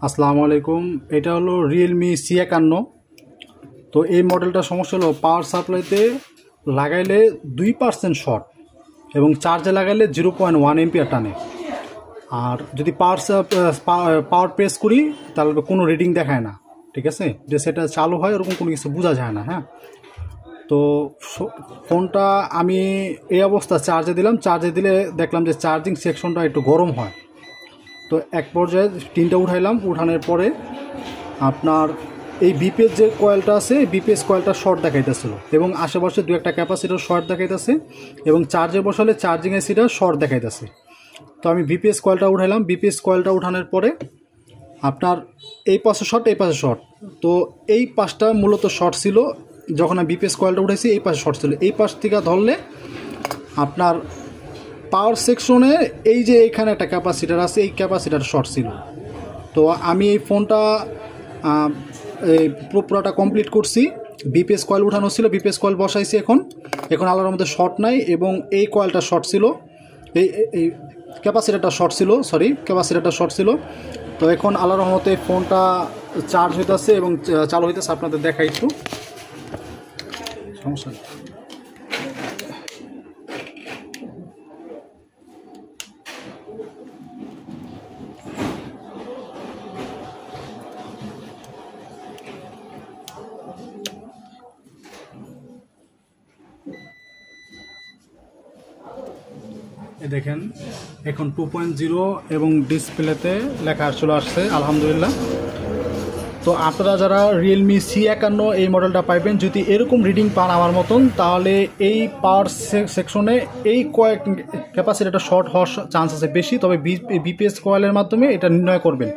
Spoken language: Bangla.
আসসালামু আলাইকুম। এটা হলো রিয়েলমি C51। তো এই মডেলটা সমস্যা হলো পাওয়ার সাপ্লাইতে লাগাইলে 2% শর্ট এবং চার্জে লাগাইলে 0.1 এম্পিয়ার টানে। আর যদি পাওয়ার প্রেস করি তাহলে কোনো রিডিং দেখায় না, ঠিক আছে? যে সেটা চালু হয় ওরকম কোনো কিছু বোঝা যায় না। হ্যাঁ, তো ফোনটা আমি এই অবস্থা চার্জে দিলাম, চার্জে দিলে দেখলাম যে চার্জিং সেকশনটা একটু গরম হয়। তো এক পর্যায়ে টিনটা উঠাইলাম, উঠানোর পরে আপনার এই বিপিএস যে কয়েলটা আছে বিপিএস কয়েলটা শর্ট দেখাইতেছিল এবং আশেপাশে দু একটা ক্যাপাসিটার শর্ট দেখাইতেছে এবং চার্জে বসালে চার্জিং এসিটা শর্ট দেখাইতেছে। তো আমি বিপিএস কয়েলটা উঠাইলাম, বিপিএস কয়েলটা উঠানোর পরে আপনার এই পাশে শর্ট এই পাশে শর্ট, তো এই পাশটা মূলত শর্ট ছিল। যখন আমি বিপিএস কয়েলটা উঠেছি এই পাশে শর্ট ছিল, এই পাশ থেকে ধরলে আপনার পাওয়ার সেকশনে এই যে এখানে একটা ক্যাপাসিটার আছে এই ক্যাপাসিটার শর্ট ছিল। তো আমি এই ফোনটা পুরোটা কমপ্লিট করছি। বিপিএস কয়েল উঠানো ছিল, বিপিএস কয়েল বসাইছি, এখন আলাদার মধ্যে শর্ট নাই এবং এই কয়েলটা শর্ট ছিল, এই ক্যাপাসিটারটা শর্ট ছিল। তো এখন আল্লাহর রহমতে ফোনটা চার্জ হইতেছে এবং চালু হইতেছে। আপনাদের দেখাই একটু, সমস্যা নেই। দেখেন এখন 2.0 এবং ডিসপ্লেতে লেখা চলে আসছে, আলহামদুলিল্লাহ। তো আপনারা যারা রিয়েলমি C51 এই মডেলটা পাইবেন, যদি এরকম রিডিং পান আমার মতন, তাহলে এই পাওয়ার সেকশনে এই কয়েক ক্যাপাসিটিটা শর্ট হওয়ার চান্স আছে বেশি, তবে বিপিএস কয়েলের মাধ্যমে এটা নির্ণয় করবেন।